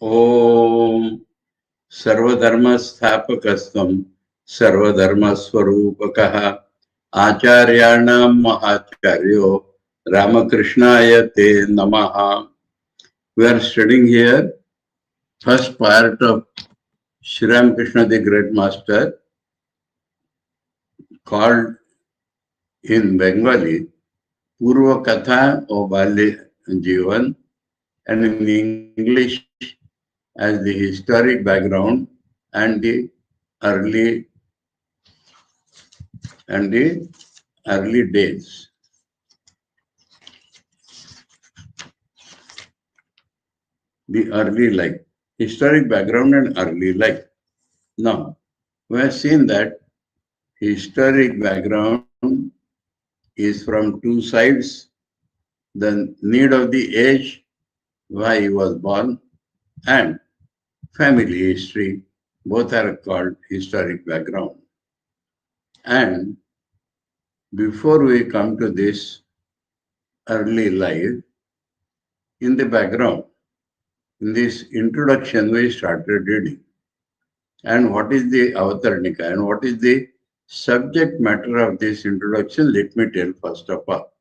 ओम सर्वधर्मस्थापकस्त्वं सर्वधर्मस्वरूपकः आचार्याणां महाचार्यो रामकृष्णाय ते नमः. We are studying here first part of Sri Ramakrishna the Great Master, called in Bengali Purva Katha of Balya Jivan, and in English as the historic background and the early days. The early life, historic background and early life. Now, we have seen that historic background is from two sides: the need of the age, why he was born, and family history. Both are called historic background. And before we come to this early life, in the background, in this introduction, we started reading. And what is the Avatarnika and what is the subject matter of this introduction? Let me tell first of all.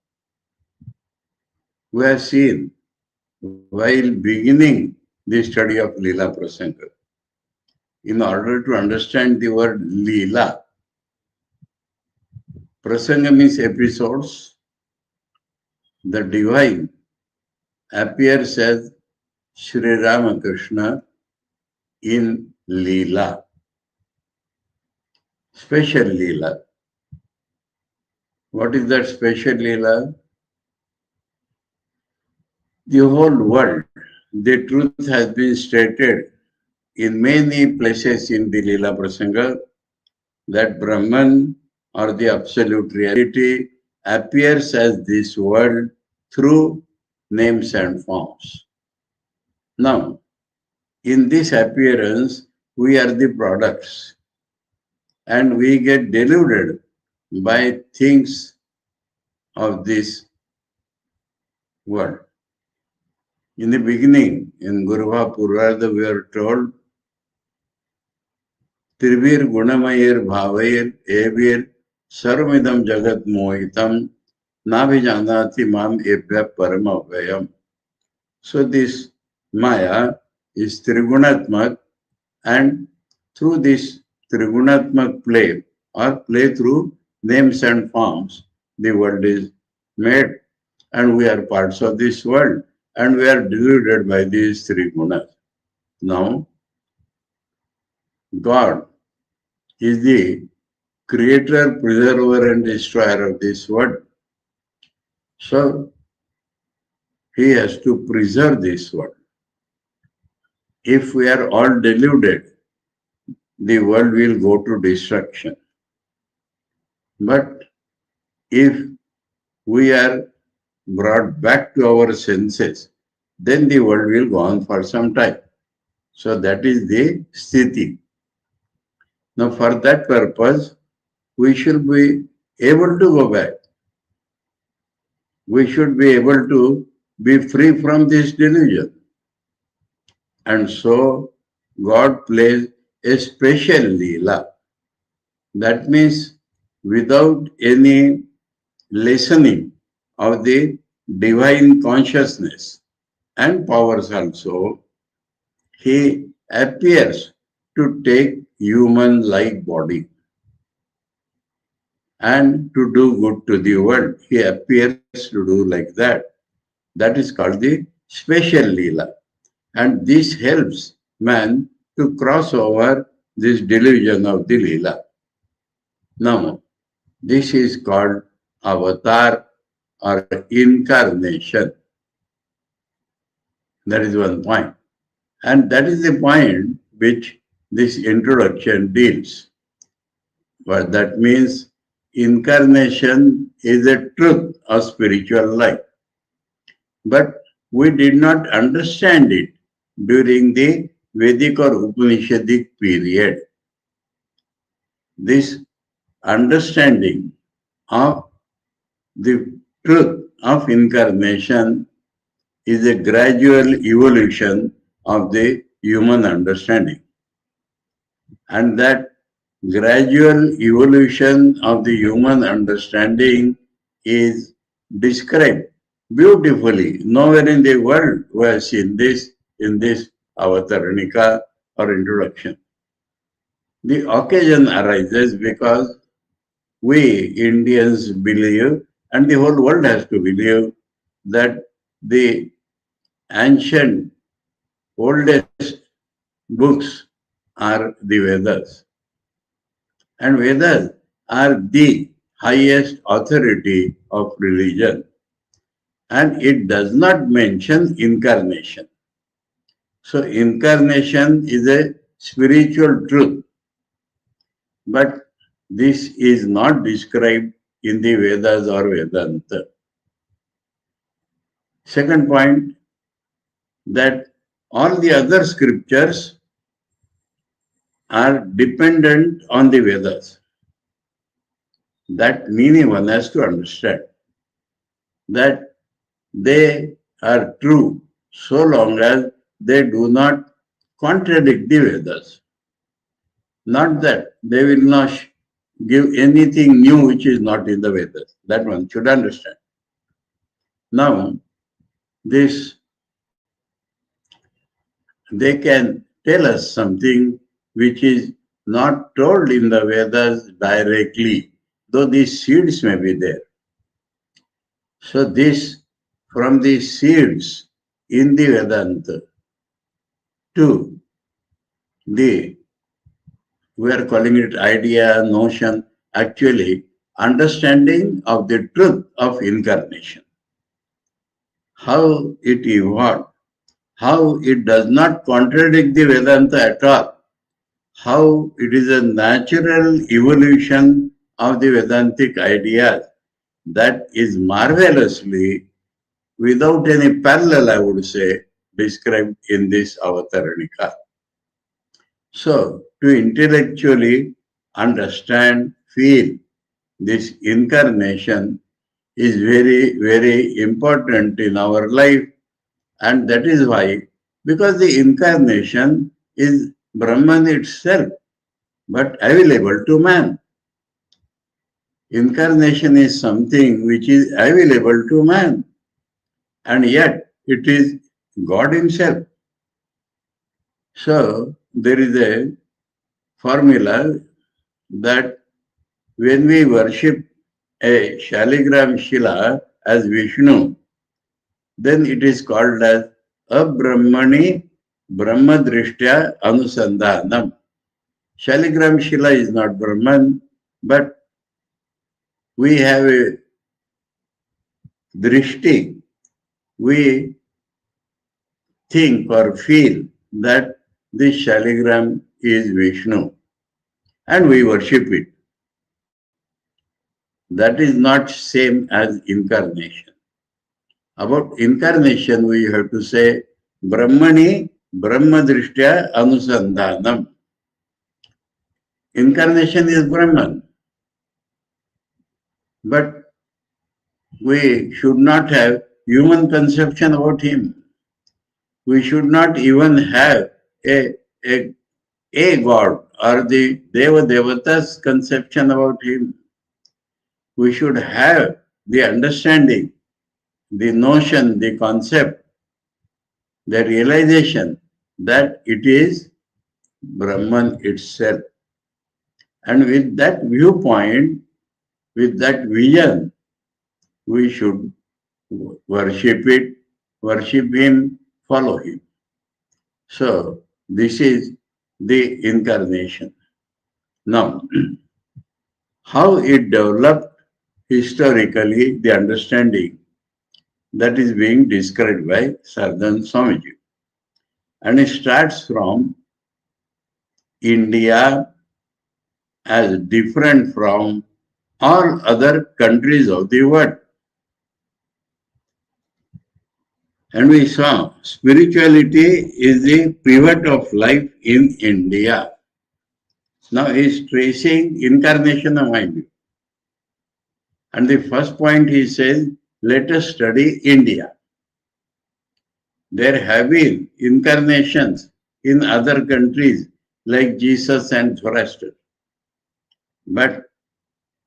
We have seen while beginning the study of Leelaprasanga, in order to understand the word Leela, Prasanga means episodes. The divine appears as Sri Ramakrishna in Leela, special Leela. What is that special Leela? The whole world, the truth has been stated in many places in the Leelaprasanga that Brahman or the absolute reality appears as this world through names and forms. Now, in this appearance, we are the products and we get deluded by things of this world. In the beginning, in Gurva Purvartha, we are told, Trivir Gunamayir Bhavayir Evir Sarvamidam Jagat Mohitam Nabhijanati Mam Ebhya Paramavayam. So this Maya is Trigunatmak, and through this Trigunatmak play or play through names and forms, the world is made and we are parts of this world and we are deluded by these three gunas. Now, God is the creator, preserver and destroyer of this world. So, he has to preserve this world. If we are all deluded, the world will go to destruction. But if we are brought back to our senses, then the world will go on for some time. So that is the sthiti. Now for that purpose, we should be able to go back. We should be able to be free from this delusion. And so God plays a special Leela. That means without any lessening of the divine consciousness and powers also, he appears to take human-like body and to do good to the world. He appears to do like that. That is called the special Leela. And this helps man to cross over this delusion of the Leela. Now, this is called avatar or incarnation. That is one point. And that is the point which this introduction deals. But that means incarnation is a truth of spiritual life. But we did not understand it during the Vedic or Upanishadic period. This understanding of the truth of incarnation is a gradual evolution of the human understanding. And that gradual evolution of the human understanding is described beautifully. Nowhere in the world we have seen this in this Avataranika or introduction. The occasion arises because we Indians believe, and the whole world has to believe, that the ancient, oldest books are the Vedas. And Vedas are the highest authority of religion. And it does not mention incarnation. So incarnation is a spiritual truth. But this is not described in the Vedas or Vedanta. Second point, that all the other scriptures are dependent on the Vedas. That meaning one has to understand that they are true so long as they do not contradict the Vedas. Not that they will not give anything new which is not in the Vedas. That one should understand. Now, this, they can tell us something which is not told in the Vedas directly, though these seeds may be there. So this, from the seeds in the Vedanta to the, we are calling it idea, notion, actually understanding of the truth of incarnation. How it evolved, how it does not contradict the Vedanta at all, how it is a natural evolution of the Vedantic ideas that is marvelously, without any parallel, I would say, described in this Avataranika. So, to intellectually understand, feel this incarnation is very, very important in our life. And that is why, because the incarnation is Brahman itself, but available to man. Incarnation is something which is available to man, and yet it is God Himself. So, there is a formula that when we worship a Shaligram Shila as Vishnu, then it is called as Abrahmani Brahmadrishtya Anusandhanam. Shaligram Shila is not Brahman, but we have a drishti. We think or feel that this Shaligram is Vishnu, and we worship it. That is not same as incarnation. About incarnation, we have to say Brahmani Brahmadrishtya Anusandhanam. Incarnation is Brahman, but we should not have human conception about him. We should not even have a, a, a God or the Deva Devatas conception about him. We should have the understanding, the notion, the concept, the realization that it is Brahman itself. And with that viewpoint, with that vision, we should worship it, worship him, follow him. So, this is the incarnation. Now, how it developed historically, the understanding that is being described by Saradananda Swamiji. And it starts from India as different from all other countries of the world. And we saw spirituality is the pivot of life in India. Now he is tracing incarnation of mind. And the first point he says, let us study India. There have been incarnations in other countries like Jesus and Zoroaster. But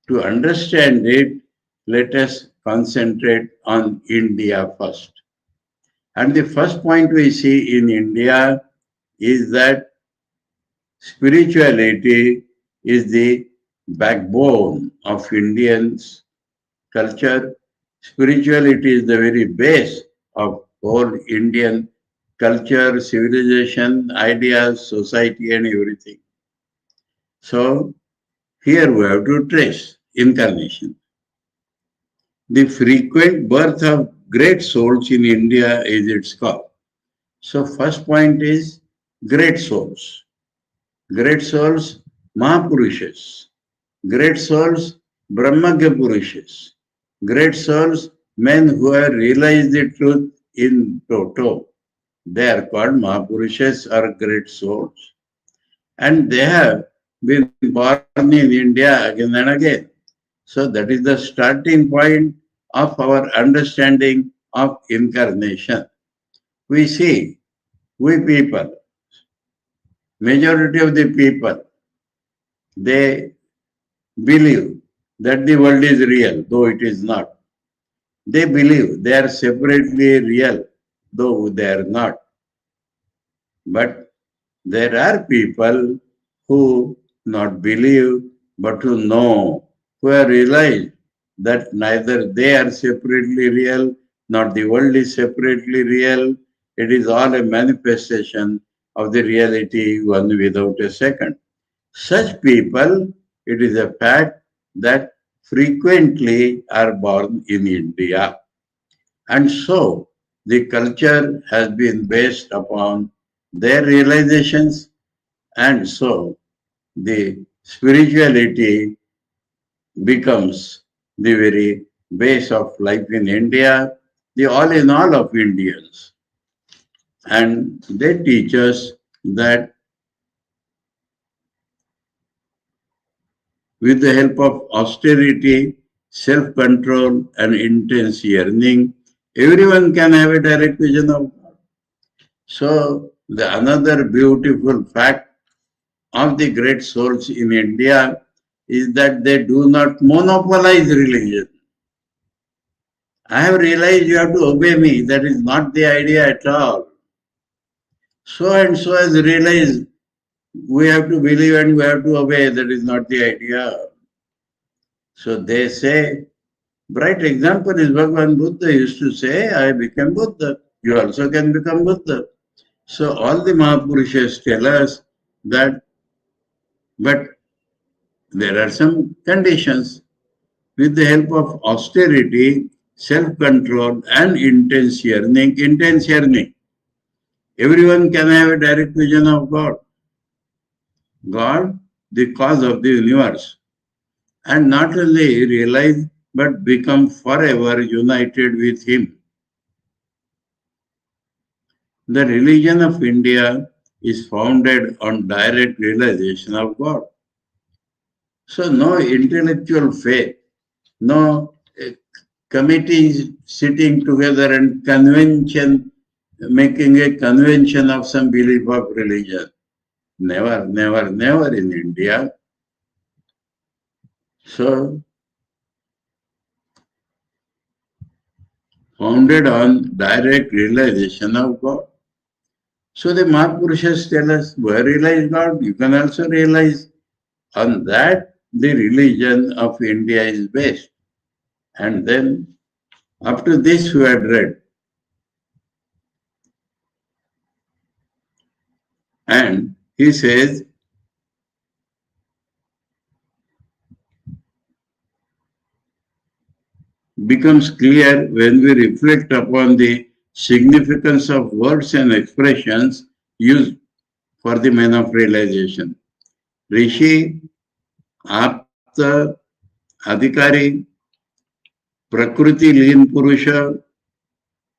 to understand it, let us concentrate on India first. And the first point we see in India is that spirituality is the backbone of Indians' culture. Spirituality is the very base of whole Indian culture, civilization, ideas, society, and everything. So, here we have to trace incarnation. The frequent birth of great souls in India is its call. So, first point is great souls. Great souls, Mahapurushas. Great souls, Brahmagya Purushas. Great souls, men who have realized the truth in toto. They are called Mahapurushas or great souls. And they have been born in India again and again. So that is the starting point of our understanding of incarnation. We see, we people, majority of the people, they believe that the world is real, though it is not. They believe they are separately real, though they are not. But there are people who not believe, but who know, who have realized that neither they are separately real, nor the world is separately real. It is all a manifestation of the reality, one without a second. Such people, it is a fact that frequently are born in India. And so the culture has been based upon their realizations, and so the spirituality becomes the very base of life in India, the all in all of Indians. And they teach us that with the help of austerity, self-control, and intense yearning, everyone can have a direct vision of God. So, another beautiful fact of the great souls in India is that they do not monopolize religion. I have realized you have to obey me. That is not the idea at all. So and so has realized we have to believe and we have to obey. That is not the idea. So they say, bright example is Bhagavan Buddha used to say, I became Buddha. You also can become Buddha. So all the Mahapurushas tell us that, but there are some conditions. With the help of austerity, self-control, and intense yearning, everyone can have a direct vision of God. God, the cause of the universe, and not only realize but become forever united with Him. The religion of India is founded on direct realization of God. So no intellectual faith, no committees sitting together and convention, making a convention of some belief of religion. Never, never, never in India. So, founded on direct realization of God. So the Mahapurushas tell us, where realize God, you can also realize. On that, the religion of India is based. And then, up to this we had read. And he says, becomes clear when we reflect upon the significance of words and expressions used for the man of realization. Rishi, Apta, Adhikari, Prakriti, Lean Purusha,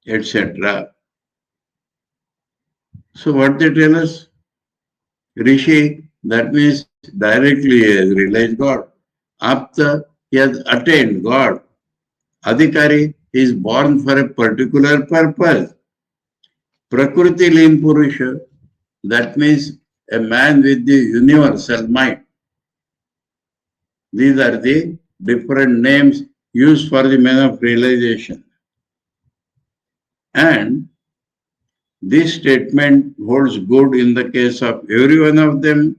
etc. So what they tell us? Rishi, that means directly he has realized God. Apta, he has attained God. Adhikari, he is born for a particular purpose. Prakriti Lean Purusha, that means a man with the universal mind. These are the different names used for the man of realization. And this statement holds good in the case of every one of them,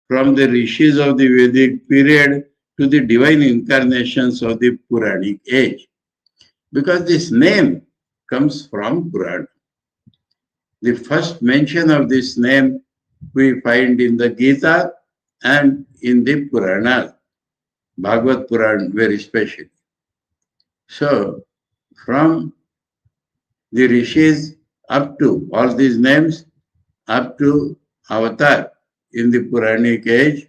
from the rishis of the Vedic period to the divine incarnations of the Puranic age. Because this name comes from Purana. The first mention of this name we find in the Gita and in the Puranas, Bhagavad Puran very specially. So, from the rishis up to all these names, up to Avatar in the Puranic age,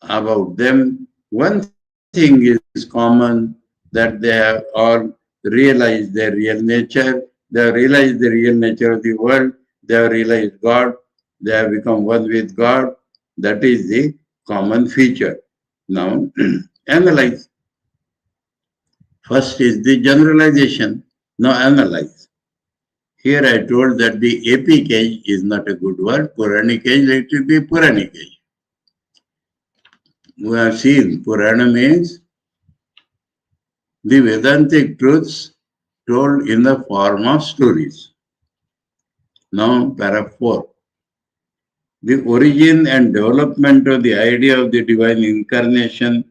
about them, one thing is common, that they have all realized their real nature, they have realized the real nature of the world, they have realized God, they have become one with God. That is the common feature. Now, analyze. First is the generalization. Now, analyze. Here I told that the epic age is not a good word. Puranic age, let it be Puranic age. We have seen Purana means the Vedantic truths told in the form of stories. Now, para 4. The origin and development of the idea of the divine incarnation,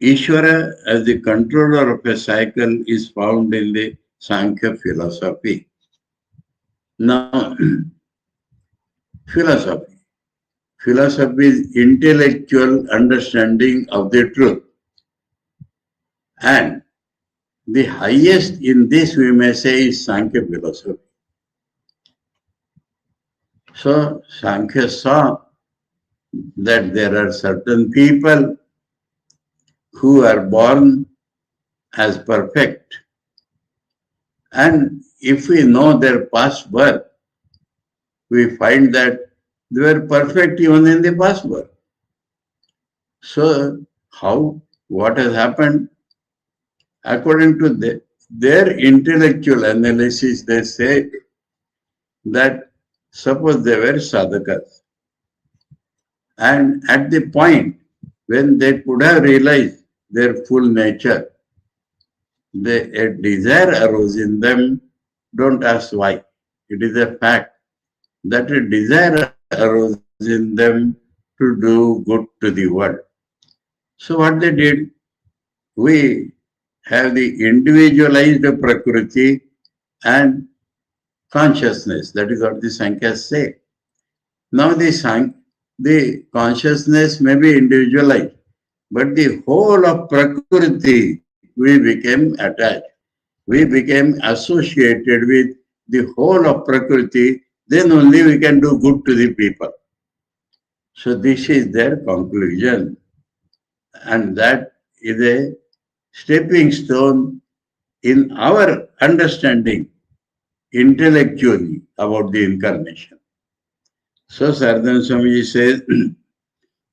Ishvara as the controller of a cycle, is found in the Sankhya philosophy. Now, philosophy. Philosophy is intellectual understanding of the truth. And the highest in this we may say is Sankhya philosophy. So Sankhya saw that there are certain people who are born as perfect. And if we know their past birth, we find that they were perfect even in the past birth. So what has happened? According to their intellectual analysis, they say that suppose they were sadhakas. And at the point when they could have realized their full nature, a desire arose in them. Don't ask why. It is a fact that a desire arose in them to do good to the world. So what they did, we have the individualized Prakriti and consciousness. That is what the Sankhya's say. Now the consciousness may be individualized, but the whole of Prakriti, we became attached. We became associated with the whole of Prakriti, then only we can do good to the people. So this is their conclusion. And that is a stepping stone in our understanding intellectually about the incarnation. So Saradananda Swamiji says,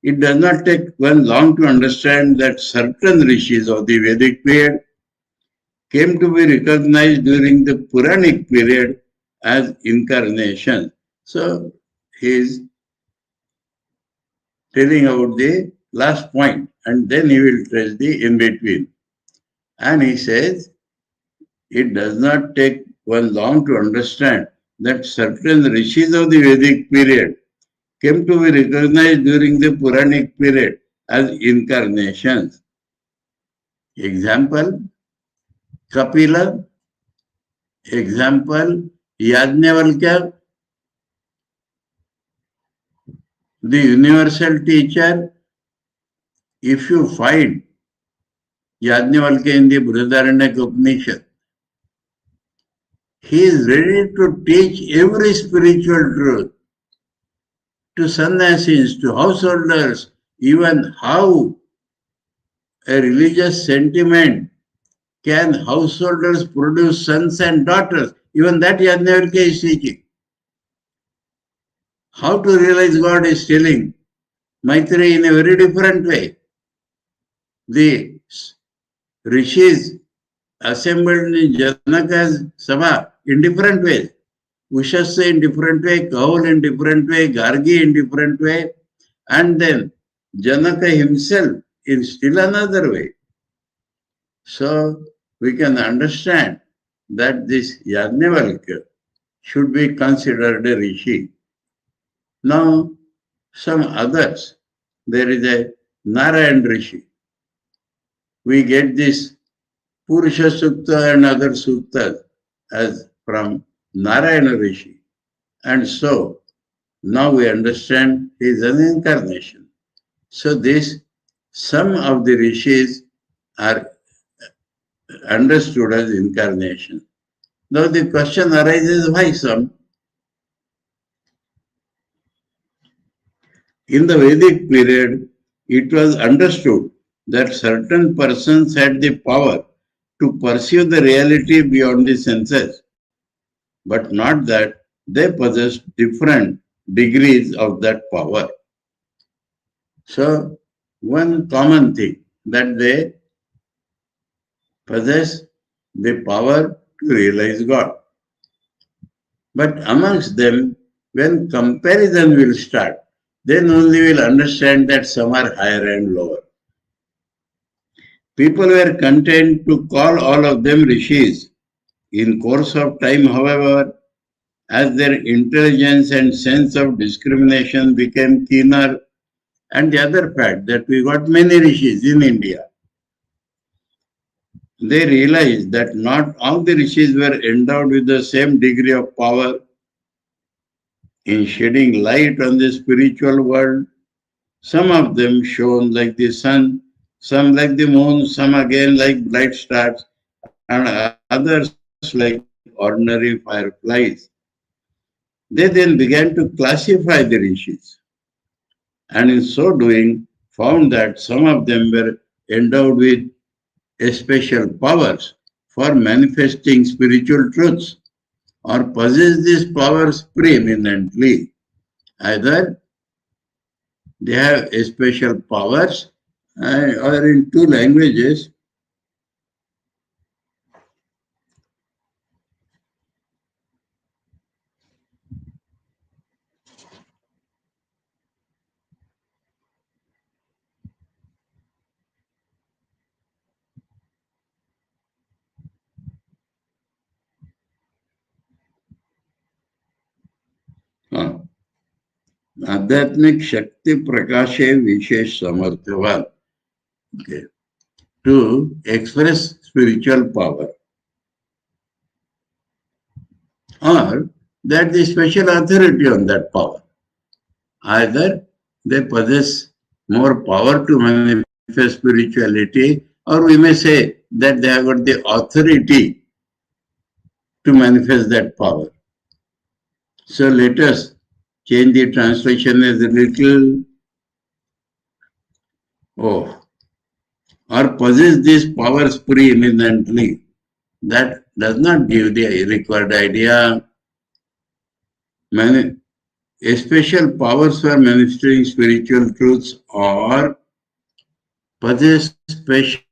it does not take one long to understand that certain rishis of the Vedic period came to be recognized during the Puranic period as incarnations. So he is telling about the last point and then he will trace the in between. And he says, it does not take one long to understand that certain rishis of the Vedic period came to be recognized during the Puranic period as incarnations. Example, Kapila. Example, Yajnavalkya, the universal teacher. If you find Yajnavalkya in the Brihadaranyaka Upanishad, he is ready to teach every spiritual truth to sannyasis, to householders, even how a religious sentiment can householders produce sons and daughters. Even that Yajnavalkya is teaching. How to realize God is telling Maitreyi in a very different way. The rishis assembled in Janaka's Sabha in different ways. Ushasya in different way, Kaul in different way, Gargi in different way, and then Janaka himself in still another way. So we can understand that this Yajnavalkya should be considered a rishi. Now, some others, there is a Narayan Rishi. We get this Purusha Sukta and other suktas as from Narayana Rishi. And so, now we understand he is an incarnation. So this, some of the rishis are understood as incarnation. Now the question arises, why some? In the Vedic period, it was understood that certain persons had the power to perceive the reality beyond the senses, but not that they possessed different degrees of that power. So, one common thing that they possess the power to realize God. But amongst them, when comparison will start, then only we'll understand that some are higher and lower. People were content to call all of them rishis. In course of time, however, as their intelligence and sense of discrimination became keener, and the other fact that we got many rishis in India, they realized that not all the rishis were endowed with the same degree of power in shedding light on the spiritual world. Some of them shone like the sun, some like the moon, some again like bright stars, and others like ordinary fireflies. They then began to classify the rishis, and in so doing, found that some of them were endowed with special powers for manifesting spiritual truths, or possess these powers preeminently. Either they have special powers, or in two languages, आध्यात्मिक शक्ति प्रकाशे विशेष समर्थवान, okay, to express spiritual power, or that the special authority on that power. Either they possess more power to manifest spirituality, or we may say that they have got the authority to manifest that power. So let us change the translation as a little, or possess these powers preeminently. That does not give the required idea. Special powers for ministering spiritual truths or possess special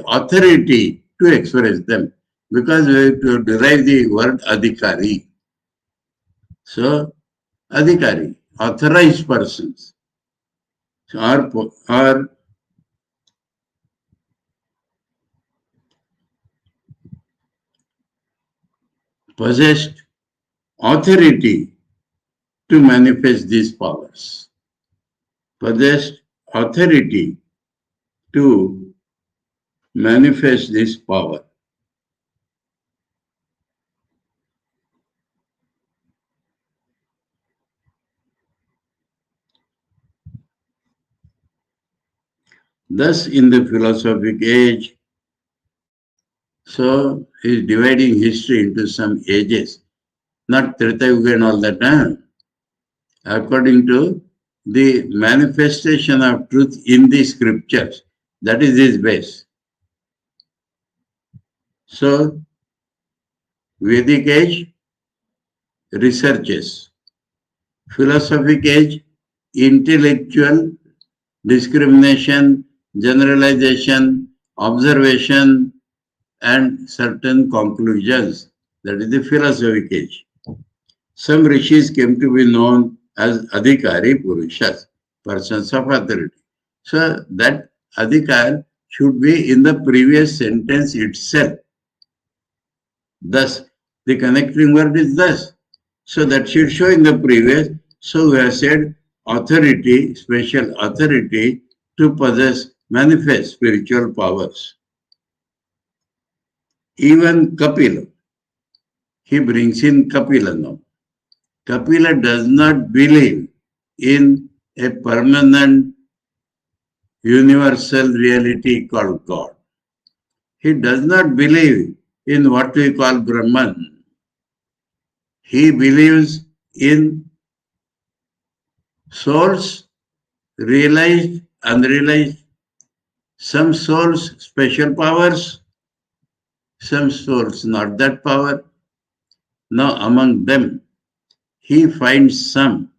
authority to express them, because we have to derive the word adhikari. So, adhikari, authorized persons, are possessed authority to manifest these powers, possessed authority to manifest this power. Thus, in the philosophic age, so he is dividing history into some ages, not Treta Yuga and all that. According to the manifestation of truth in the scriptures, that is his base. So, Vedic age, researches. Philosophic age, intellectual discrimination, generalization, observation, and certain conclusions. That is the philosophic age. Some rishis came to be known as adhikari purushas, persons of authority. So that adhikar should be in the previous sentence itself. Thus, the connecting word is thus. So that should show in the previous. So we have said authority, special authority to possess, manifest spiritual powers. Even Kapila, he brings in Kapila now. Kapila does not believe in a permanent universal reality called God. He does not believe in what we call Brahman. He believes in souls, realized, unrealized, some souls special powers, some souls not that power. Now among them, he finds some.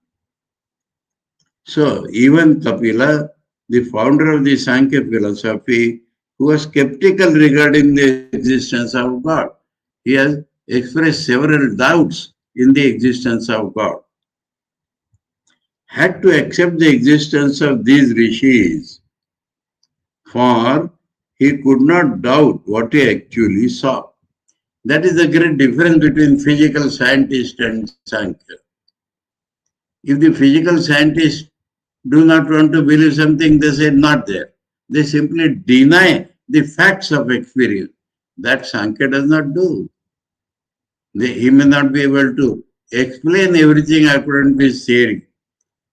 So even Kapila, the founder of the Sankhya philosophy, who was skeptical regarding the existence of God, he has expressed several doubts in the existence of God, had to accept the existence of these rishis, for he could not doubt what he actually saw. That is the great difference between physical scientist and Sankhya. If the physical scientists do not want to believe something, they say not there. They simply deny the facts of experience. That Sankhya does not do. He may not be able to explain everything according to his theory,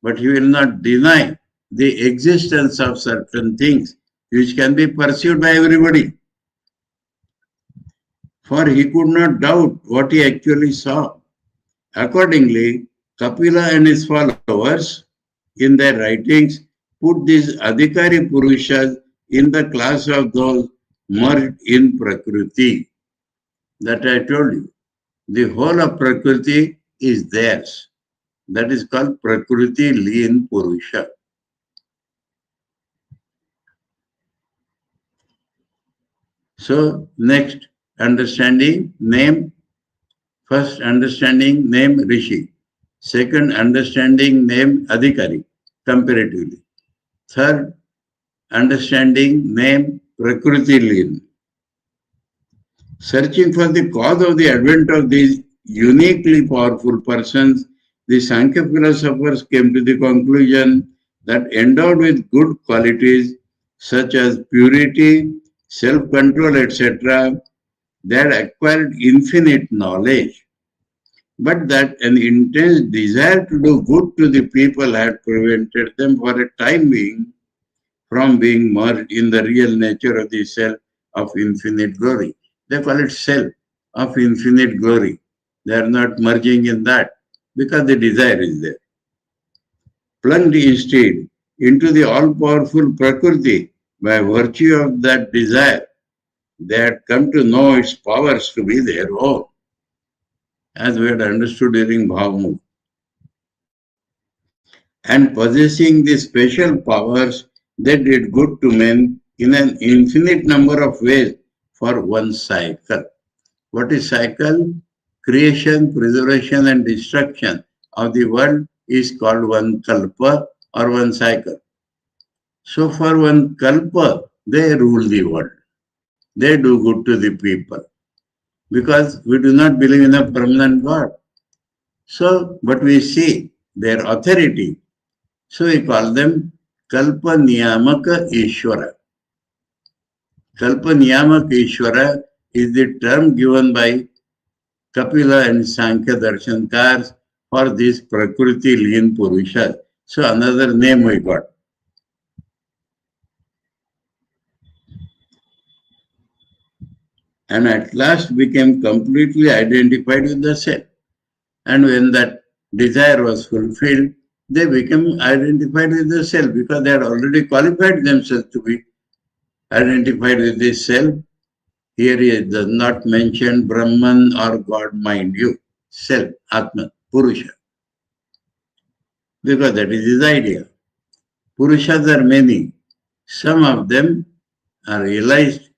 but he will not deny the existence of certain things which can be perceived by everybody. For he could not doubt what he actually saw. Accordingly, Kapila and his followers in their writings put these Adhikari Purushas in the class of those merged in Prakriti. That I told you. The whole of Prakriti is theirs. That is called Prakriti Lean Purusha. So, next, understanding name. First, understanding name Rishi. Second, understanding name Adhikari, comparatively. Third, understanding name Prakriti Lean. Searching for the cause of the advent of these uniquely powerful persons, the Sankhya philosophers came to the conclusion that endowed with good qualities such as purity, self-control, etc., they had acquired infinite knowledge, but that an intense desire to do good to the people had prevented them for a time being from being merged in the real nature of the self of infinite glory. They call it self of infinite glory. They are not merging in that because the desire is there. Plunged instead into the all-powerful Prakriti by virtue of that desire, they had come to know its powers to be their own, as we had understood during Bhavamukti. And possessing the special powers, they did good to men in an infinite number of ways for one cycle. What is cycle? Creation, preservation and destruction of the world is called one kalpa or one cycle. So for one kalpa, they rule the world. They do good to the people because we do not believe in a permanent God. So, but we see their authority. So we call them Kalpa Niyamaka Ishvara. Kalpa Niyamaka Ishvara is the term given by Kapila and Sankhya Darshankars for this Prakriti Lean Purusha. So another name we got. And at last became completely identified with the self. And when that desire was fulfilled, they became identified with the self because they had already qualified themselves to be identified with this self. Here he does not mention Brahman or God, mind you, self, Atman, Purusha, because that is his idea. Purushas are many. Some of them are realized,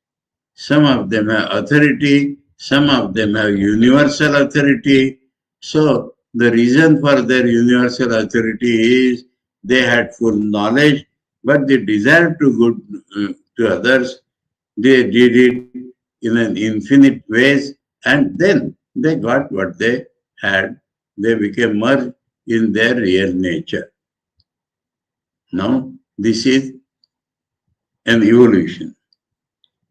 some of them have authority, some of them have universal authority. So the reason for their universal authority is they had full knowledge, but the desire to good to others, they did it in an infinite ways, and then they got what they had. They became merged in their real nature. Now, this is an evolution.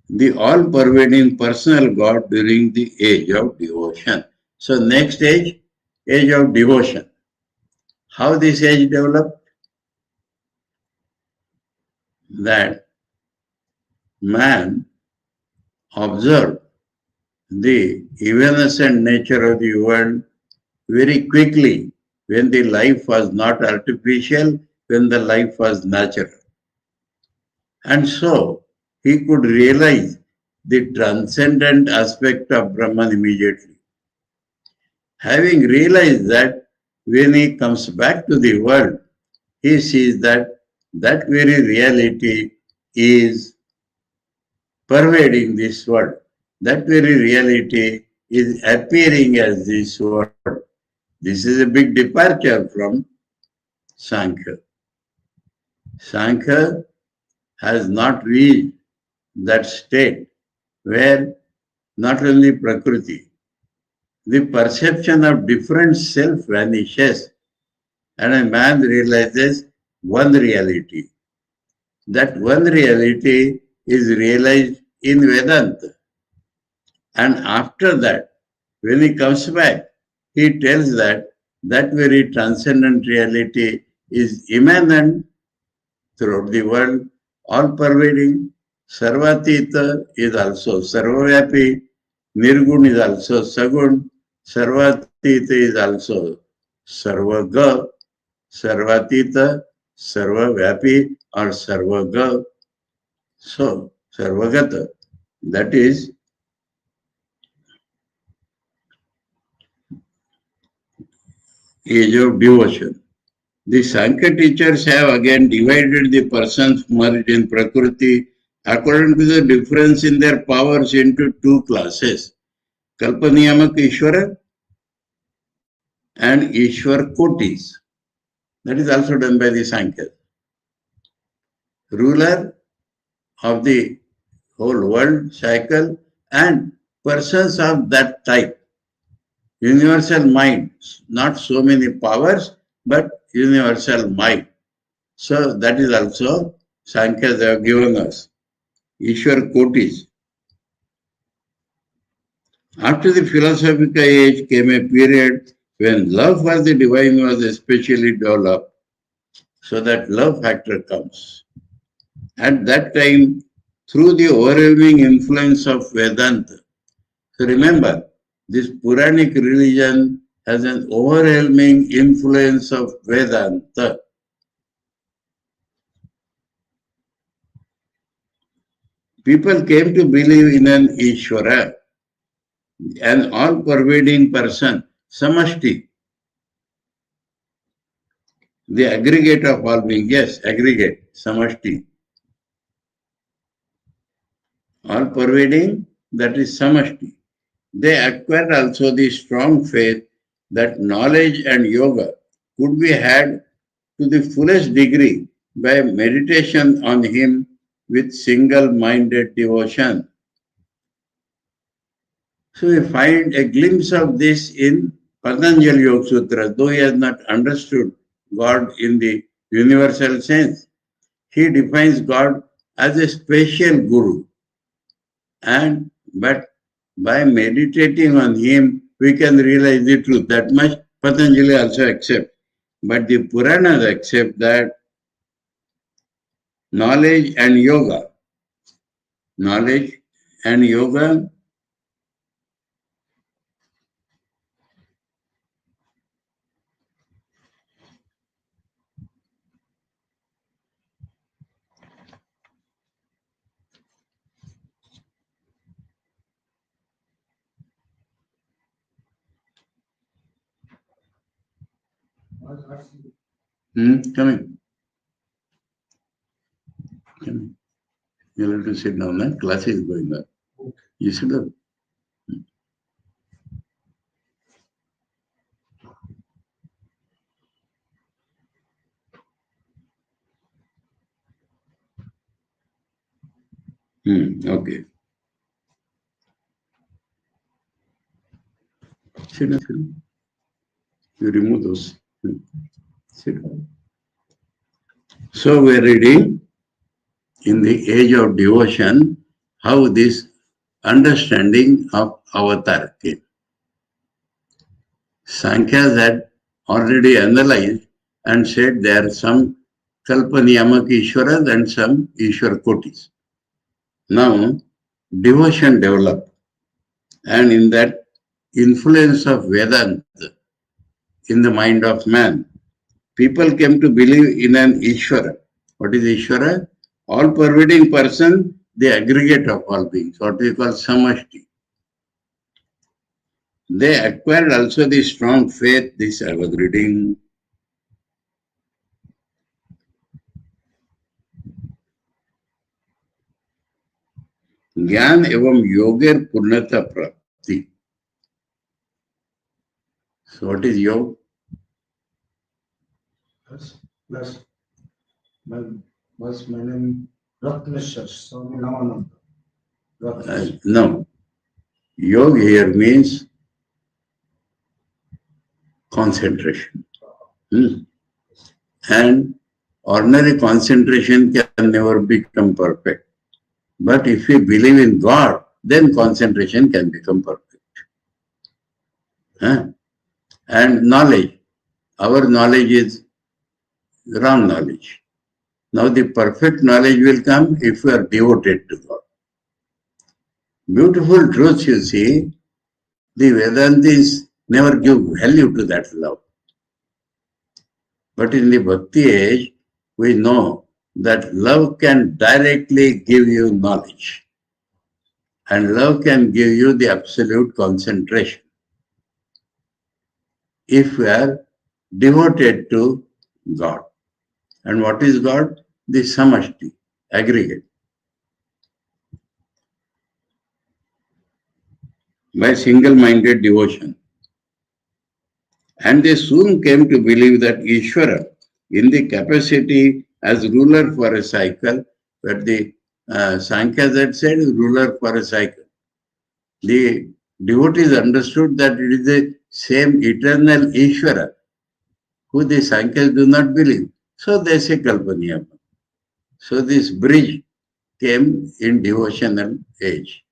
The all-pervading personal God during the age of devotion. So next age of devotion. How this age developed? That man observed the evanescent nature of the world very quickly when the life was not artificial, when the life was natural. And so he could realize the transcendent aspect of Brahman immediately. Having realized that, when he comes back to the world, he sees that that very reality is pervading this world. That very reality is appearing as this world. This is a big departure from Sankhya. Sankhya has not reached that state where not only Prakriti, the perception of different self vanishes and a man realizes one reality. That one reality is realized in Vedanta. And after that, when he comes back, he tells that that very transcendent reality is immanent throughout the world, all pervading. Sarvatita is also Sarvavyapi, Nirgun is also Sagun, Sarvatita is also Sarvaga, Sarvatita, Sarvavyapi or Sarvaga. So, Sarvagata, that is age of devotion. The Sankhya teachers have again divided the persons merged in Prakriti according to the difference in their powers into two classes. Kalpaniyamak Ishvara and Ishwar Kotis. That is also done by the Sankhya. Ruler of the whole world cycle and persons of that type. Universal mind, not so many powers, but universal mind. So that is also Sankhya they have given us. Ishwar Kotis. After the philosophical age came a period when love for the divine was especially developed. So that love factor comes. At that time, through the overwhelming influence of Vedanta. So remember, this Puranic religion has an overwhelming influence of Vedanta. People came to believe in an Ishvara, an all-pervading person, Samashti, the aggregate of all being. Yes, aggregate, Samashti. All-pervading, that is Samashti. They acquired also the strong faith that knowledge and yoga could be had to the fullest degree by meditation on him with single-minded devotion. So we find a glimpse of this in Patanjali Yoga Sutra, though he has not understood God in the universal sense. He defines God as a special guru, and but by meditating on him, we can realize the truth. That much Patanjali also accepts. But the Puranas accept that knowledge and yoga, knowledge and yoga, coming. You'll have to sit down, huh? Class is going on. You sit down. Okay. Sit down, sit down. You remove those. Sit down. So we're reading in the age of devotion how this understanding of avatar came. Sankhya's had already analyzed and said there are some Kalpaniyamak Ishwaras and some Ishwar Kotis. Now, devotion developed, and in that influence of Vedanta in the mind of man, people came to believe in an Ishvara. What is Ishvara? All-pervading person, the aggregate of all beings, what we call Samashti. They acquired also the strong faith, this I was reading. ज्ञान एवं योगेर पूर्णता प्राप्ति. So what is yoga? Plus, was my name Ratneshwar, Swami Vivekananda. No. Yoga here means concentration. And ordinary concentration can never become perfect. But if we believe in God, then concentration can become perfect. And knowledge. Our knowledge is wrong knowledge. Now the perfect knowledge will come if we are devoted to God. Beautiful truth, you see, the Vedantis never give value to that love. But in the Bhakti age, we know that love can directly give you knowledge. And love can give you the absolute concentration. If we are devoted to God. And what is God? The Samashti, aggregate. By single-minded devotion. And they soon came to believe that Ishvara, in the capacity as ruler for a cycle, but the Sankhya had said ruler for a cycle. The devotees understood that it is the same eternal Ishvara, who the Sankhya's do not believe. So they say Kalpaniyama. So this bridge came in devotional age.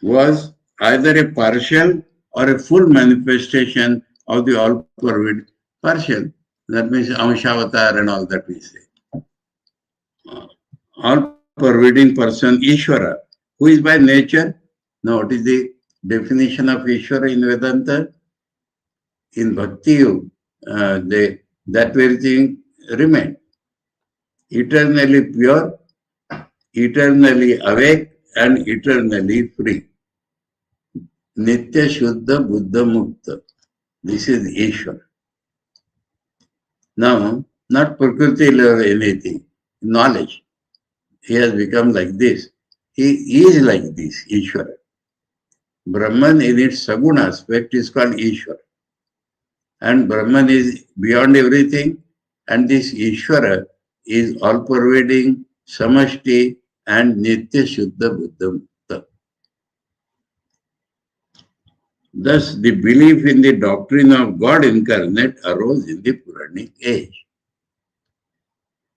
Was either a partial or a full manifestation of the all-pervading partial. That means Amshavatar and all that we say. All-pervading person, Ishvara, who is by nature. Now, what is the definition of Ishvara in Vedanta? In Bhakti, that very thing remains. Eternally pure, eternally awake and eternally free. Nitya Shuddha Buddha Mukta. This is Ishwar. Now, not Prakriti or anything, knowledge. He has become like this. He is like this, Ishwar. Brahman in its Saguna aspect is called Ishwar. And Brahman is beyond everything. And this Ishwara is all-pervading, Samashti and Nitya Shuddha Buddha Mukta. Thus, the belief in the doctrine of God incarnate arose in the Puranic age.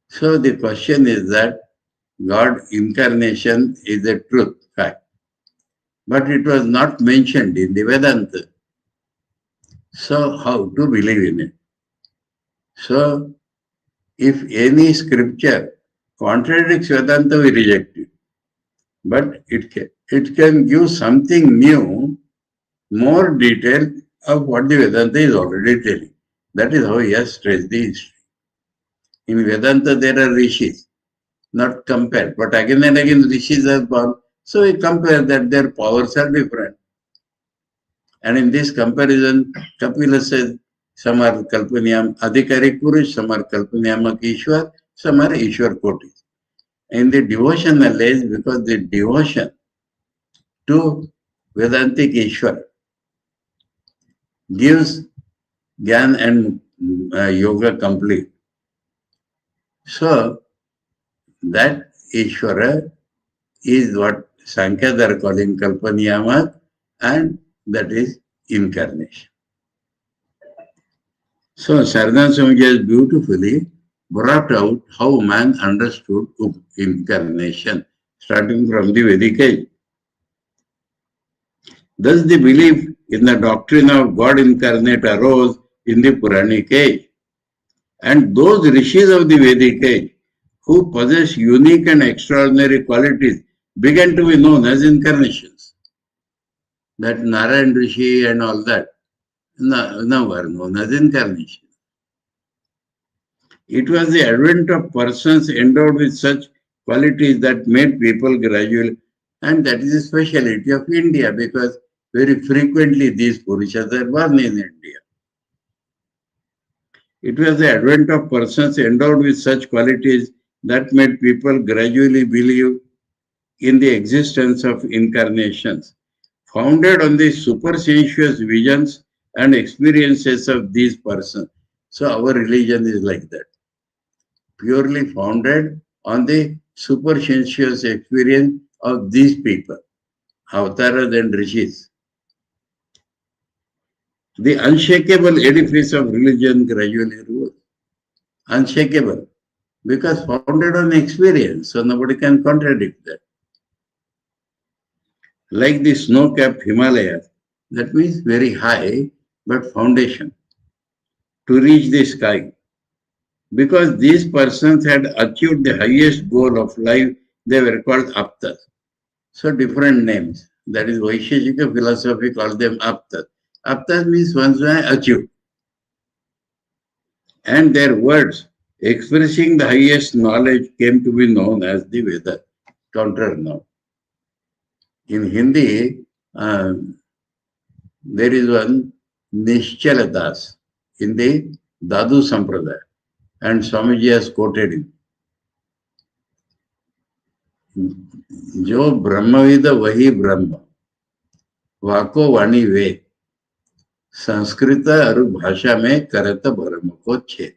So the question is that God incarnation is a truth, fact. But it was not mentioned in the Vedanta. So how to believe in it? So if any scripture contradicts Vedanta, we reject it. But it can give something new, more detail of what the Vedanta is already telling. That is how he has stressed the history. In Vedanta, there are rishis, not compared. But again and again, rishis are born. So we compare that their powers are different. And in this comparison, Kapila says, some are Kalpaniyam Adhikarik Purush, some are Kalpaniyamak Ishwar, some are Ishwar Kotis. In the devotional age, because the devotion to Vedantic Ishwar gives Gyan and Yoga complete. So, that Ishwara is what Sankhya are calling Kalpaniyamak, and that is incarnation. So Saradananda Swami has beautifully brought out how man understood incarnation, starting from the Vedic age. Thus the belief in the doctrine of God incarnate arose in the Puranic age. And those rishis of the Vedic age who possess unique and extraordinary qualities began to be known as incarnations. That Narayan Rishi and all that now are known as incarnations. It was the advent of persons endowed with such qualities that made people gradually, and that is a speciality of India because very frequently these Purushas are born in India. It was the advent of persons endowed with such qualities that made people gradually believe in the existence of incarnations, founded on the supersensuous visions and experiences of these persons. So our religion is like that, purely founded on the supersensuous experience of these people, avatars and rishis. The unshakable edifice of religion gradually rose. Unshakable, because founded on experience, so nobody can contradict that. Like the snow-capped Himalayas, that means very high, but foundation to reach the sky. Because these persons had achieved the highest goal of life, they were called aptas. So different names. That is Vaisheshika philosophy calls them aptas. Aptas means ones who have achieved. And their words expressing the highest knowledge came to be known as the Veda. Counter now. In Hindi, there is one Nishchala Das in the Dadu Sampradaya, and Swamiji has quoted him. जो ब्रह्मविद वही ब्रह्म वाको वाणी वेद संस्कृत और भाषा में करत ब्रह्म को छेद.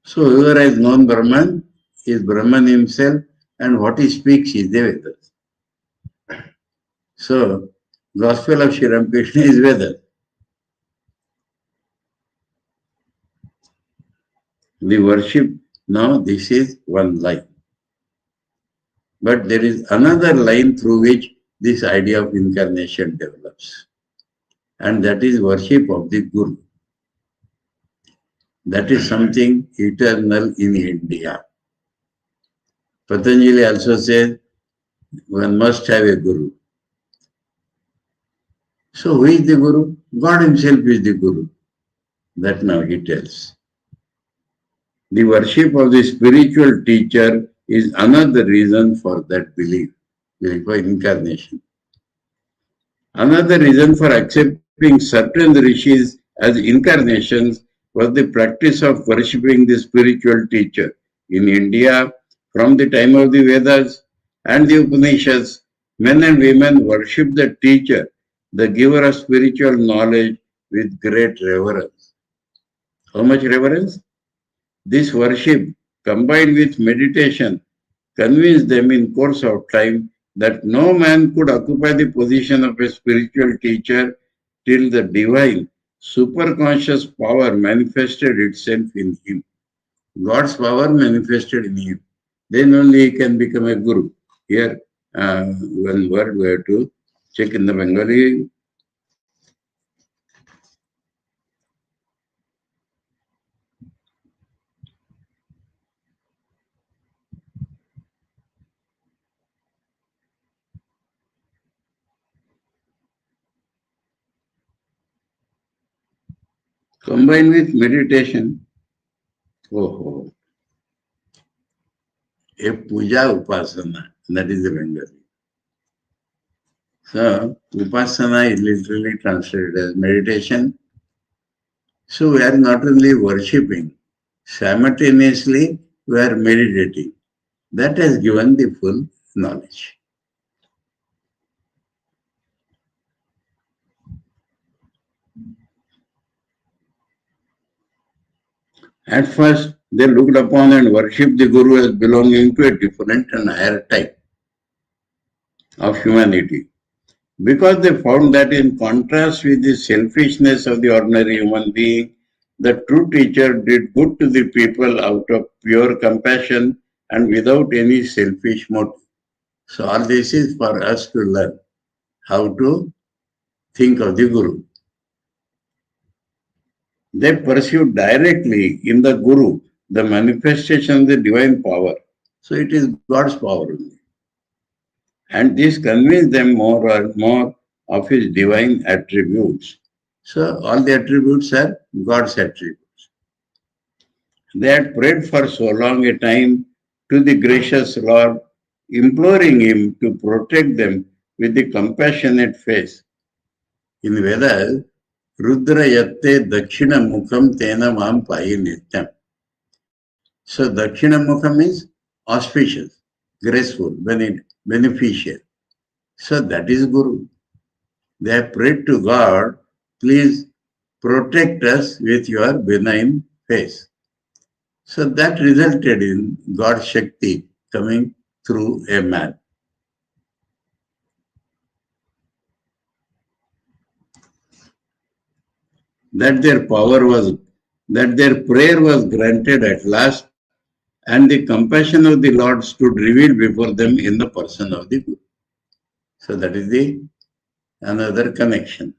So whoever has known Brahman is Brahman himself, and what he speaks is the Vedas. So Gospel of Sri Ramakrishna is Vedas. The worship, now this is one line. But there is another line through which this idea of incarnation develops. And that is worship of the Guru. That is something eternal in India. Patanjali also says one must have a Guru. So who is the Guru? God himself is the Guru. That now he tells. The worship of the spiritual teacher is another reason for that belief for incarnation. Another reason for accepting certain rishis as incarnations was the practice of worshipping the spiritual teacher. In India, from the time of the Vedas and the Upanishads, men and women worship the teacher, the giver of spiritual knowledge, with great reverence. How much reverence? This worship, combined with meditation, convinced them in course of time that no man could occupy the position of a spiritual teacher till the divine, superconscious power manifested itself in him. God's power manifested in him. Then only he can become a guru. Here, one word we have to check in the Bengali. Combined with meditation, oh, a puja upasana, that is the Bengali. So, upasana is literally translated as meditation. So, we are not only worshipping, simultaneously we are meditating. That has given the full knowledge. At first, they looked upon and worshipped the Guru as belonging to a different and higher type of humanity. Because they found that in contrast with the selfishness of the ordinary human being, the true teacher did good to the people out of pure compassion and without any selfish motive. So all this is for us to learn how to think of the Guru. They pursue directly in the Guru the manifestation of the divine power. So it is God's power only. And this convinced them more and more of his divine attributes. So all the attributes are God's attributes. They had prayed for so long a time to the gracious Lord, imploring him to protect them with the compassionate face. In Vedas, Rudra yatte dakshina mukham tena mam payi nityam. So dakshina mukham means auspicious, graceful, beneficial. So that is Guru. They have prayed to God, please protect us with your benign face. So that resulted in God's Shakti coming through a man. That their prayer was granted at last, and the compassion of the Lord stood revealed before them in the person of the Guru. So that is the another connection.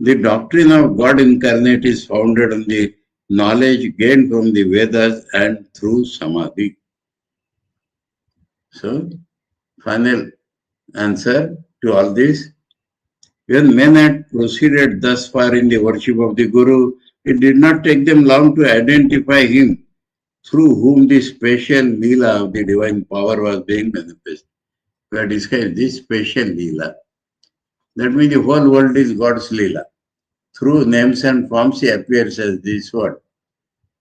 The doctrine of God incarnate is founded on the knowledge gained from the Vedas and through Samadhi. So, final answer to all this. When men had proceeded thus far in the worship of the Guru, it did not take them long to identify him through whom the special Leela of the divine power was being manifested. We have described this special Leela. That means the whole world is God's Leela. Through names and forms, he appears as this world.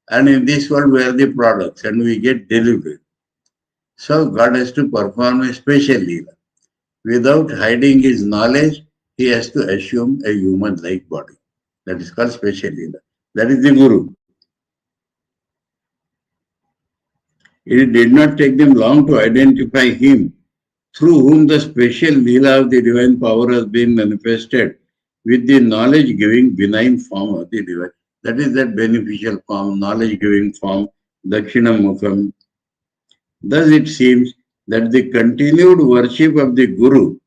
And in this world, we are the products and we get delivered. So God has to perform a special Leela. Without hiding his knowledge, he has to assume a human-like body. That is called special Leela. That is the Guru. It did not take them long to identify him, through whom the special Leela of the divine power has been manifested, with the knowledge-giving benign form of the divine. That is that beneficial form, knowledge-giving form, Dakshina Mukham. Thus it seems that the continued worship of the Guru,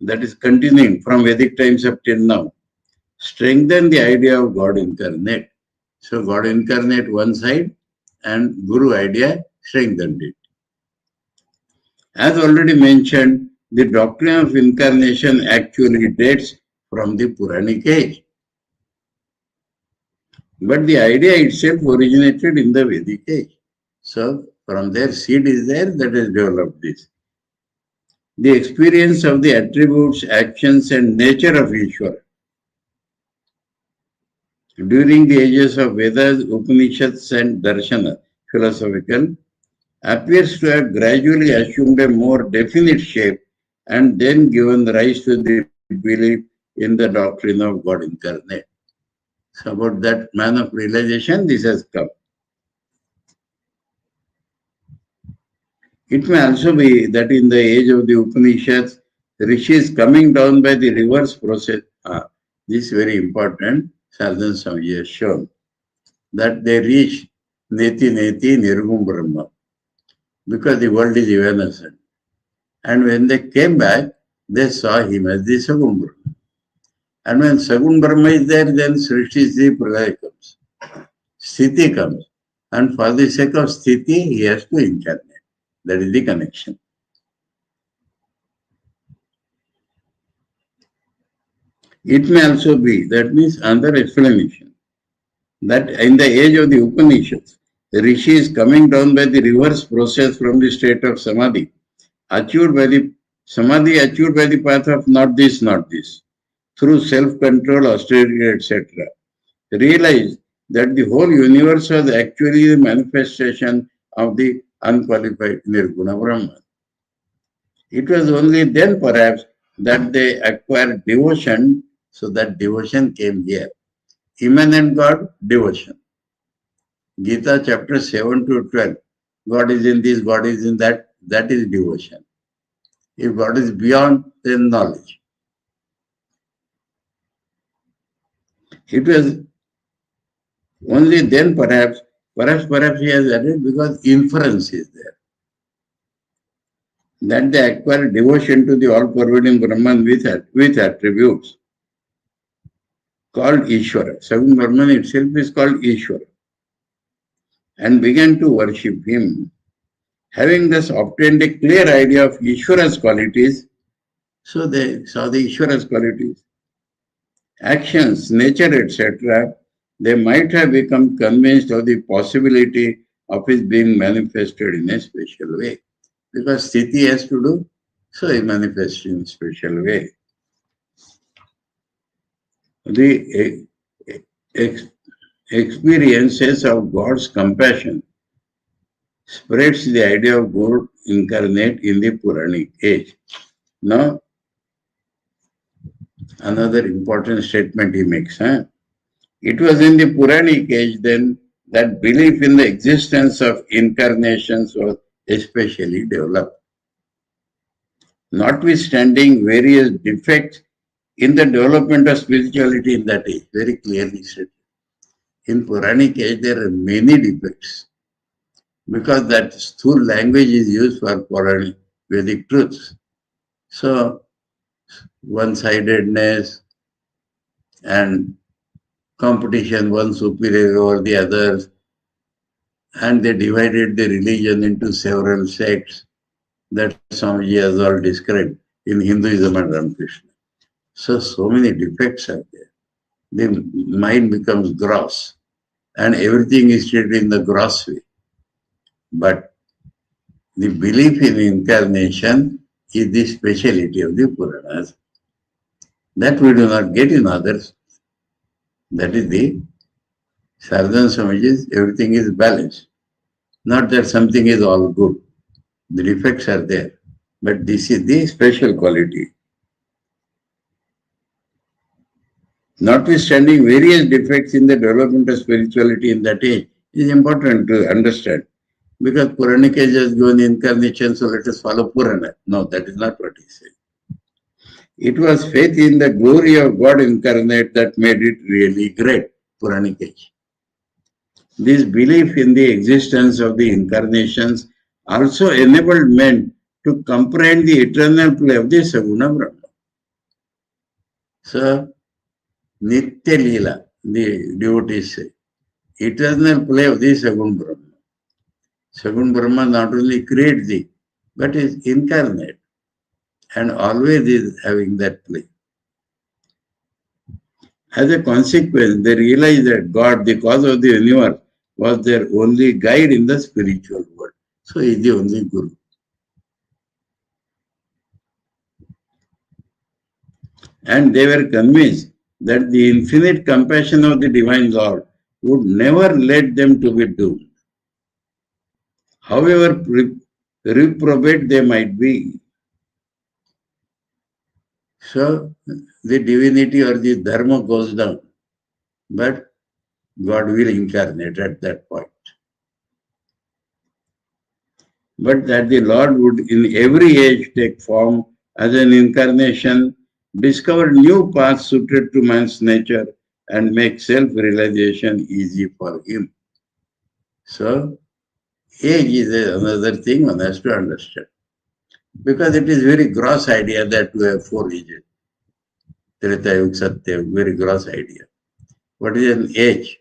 that is continuing from Vedic times up till now, strengthen the idea of God incarnate. So God incarnate one side and Guru idea strengthened it. As already mentioned, the doctrine of incarnation actually dates from the Puranic age. But the idea itself originated in the Vedic age. So From their seed is there, that has developed this. The experience of the attributes, actions, and nature of Ishvara during the ages of Vedas, Upanishads, and Darshana, philosophical, appears to have gradually assumed a more definite shape and then given rise to the belief in the doctrine of God incarnate. So about that man of realization, this has come. It may also be that in the age of the Upanishads, rishis coming down by the reverse process. This is very important. Saradananda Swami has shown that they reach Neti Neti Nirgum Brahma because the world is evanescent. And when they came back, they saw him as the Sagun Brahma. And when Sagun Brahma is there, then Srishti Sri Pralaya comes. Sthiti comes. And for the sake of Sthiti, he has to incarnate. That is the connection. It may also be, that means another explanation, that in the age of the Upanishads, the rishi is coming down by the reverse process from the state of samadhi, achieved by the samadhi achieved by the path of not this, through self-control, austerity, etc. Realize that the whole universe was actually the manifestation of the unqualified Nirguna Brahman. It was only then perhaps that they acquired devotion, so that devotion came here. Immanent God, devotion. Gita chapter 7 to 12. God is in this, God is in that, that is devotion. If God is beyond, then knowledge. It was only then perhaps he has added because inference is there. That they acquire devotion to the all-pervading Brahman with attributes called Ishvara. Sagun Brahman itself is called Ishvara. And began to worship him. Having thus obtained a clear idea of Ishvara's qualities, so they saw the Ishvara's qualities, actions, nature, etc., they might have become convinced of the possibility of his being manifested in a special way. Because Sthiti has to do, so he manifests in a special way. The experiences of God's compassion spreads the idea of God incarnate in the Puranic age. Now, another important statement he makes. It was in the Puranic age then that belief in the existence of incarnations was especially developed. Notwithstanding various defects in the development of spirituality in that age, very clearly said. In Puranic age, there are many defects because that sthul language is used for Puranic Vedic truths. So, one-sidedness and competition, one superior over the others, and they divided the religion into several sects that Swamiji has all described in Hinduism and Ramakrishna. So many defects are there. The mind becomes gross and everything is treated in the gross way. But the belief in incarnation is the speciality of the Puranas. That we do not get in others. That is the Saradananda Swamiji's, everything is balanced. Not that something is all good. The defects are there. But this is the special quality. Notwithstanding various defects in the development of spirituality in that age, it is important to understand. Because Puranic age has given incarnation, so let us follow Purana. No, that is not what he said. It was faith in the glory of God incarnate that made it really great, Puranic age. This belief in the existence of the incarnations also enabled men to comprehend the eternal play of the Saguna Brahma. So, Nitya Leela, the devotees say, eternal play of the Sagun Brahma. Sagun Brahma not only creates thee, but is incarnate and always is having that play. As a consequence, they realized that God, the cause of the universe, was their only guide in the spiritual world. So he is the only Guru. And they were convinced that the infinite compassion of the Divine Lord would never let them to be doomed. However reprobate they might be. So the divinity or the dharma goes down, but God will incarnate at that point. But that the Lord would in every age take form as an incarnation, discover new paths suited to man's nature, and make self-realization easy for him. So, age is another thing one has to understand. Because it is very gross idea that we have 4 ages. Treta Yuga, Satya Yuga, very gross idea. What is an age?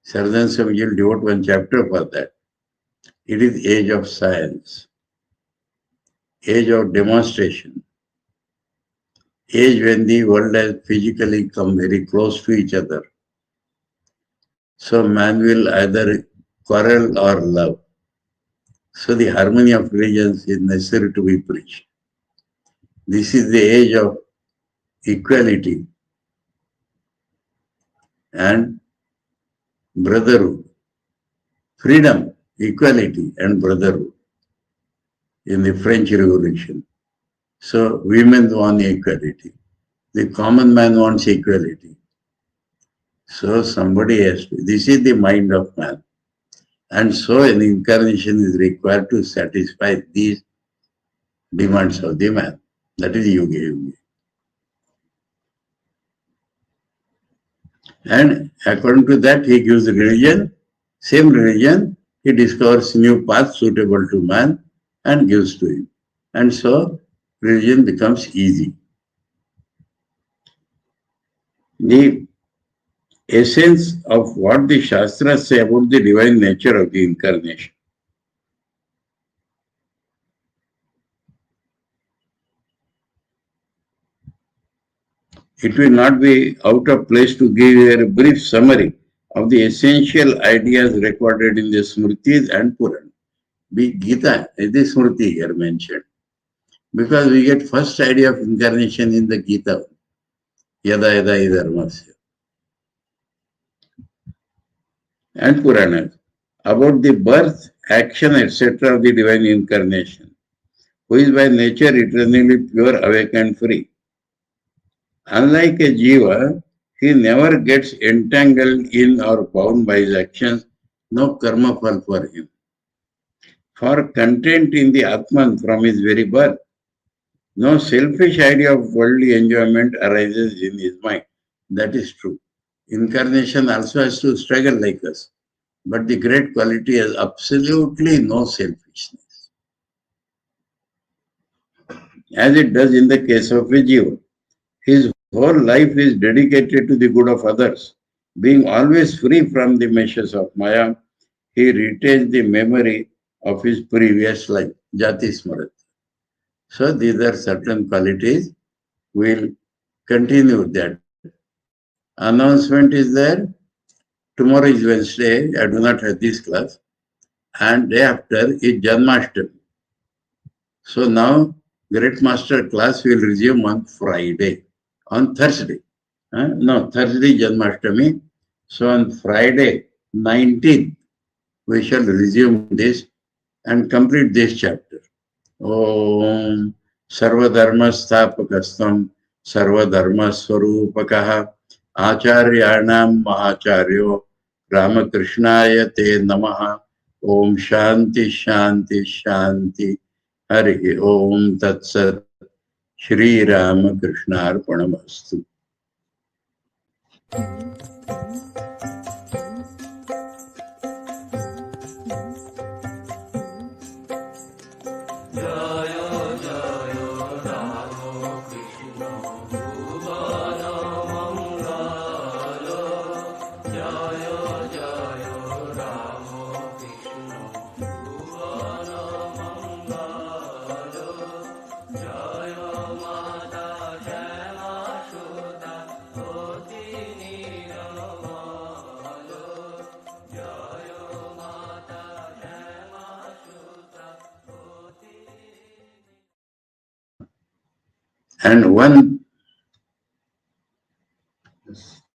Saradananda Swami will devote one chapter for that. It is age of science, age of demonstration, age when the world has physically come very close to each other. So man will either quarrel or love. So the harmony of religions is necessary to be preached. This is the age of equality and brotherhood, freedom, equality and brotherhood in the French Revolution. So women want equality. The common man wants equality. So somebody has to. This is the mind of man. And so an incarnation is required to satisfy these demands of the man. That is Yuga Yuga. And according to that, he gives religion, same religion, he discovers new paths suitable to man and gives to him. And so religion becomes easy. The essence of what the Shastras say about the divine nature of the incarnation. It will not be out of place to give you a brief summary of the essential ideas recorded in the Smritis and Puran. The Gita is the Smriti here mentioned. Because we get first idea of incarnation in the Gita. Yada yada idharmasya. And Puranas. About the birth, action, etc. of the divine incarnation, who is by nature eternally pure, awake and free. Unlike a jiva, he never gets entangled in or bound by his actions, no karma fall for him. For content in the Atman from his very birth, no selfish idea of worldly enjoyment arises in his mind. That is true. Incarnation also has to struggle like us. But the great quality has absolutely no selfishness, as it does in the case of a jiva. His whole life is dedicated to the good of others. Being always free from the meshes of Maya, he retains the memory of his previous life, Jati Smarat. So these are certain qualities. We'll continue that. Announcement is there. Tomorrow is Wednesday. I do not have this class. And day after is Janmashtami. So now Great Master class will resume on Friday, on Thursday. No, Thursday Janmashtami. So on Friday, 19th, we shall resume this and complete this chapter. Om Sarvadharma Sthapakastam Sarvadharma Swarupakaha Acharyanam Mahacharyo Ramakrishnaya Te Namaha. Om Shanti Shanti Shanti. Hari Om Tat Sat. Sri Ramakrishna Arpanamastu. And one Yes.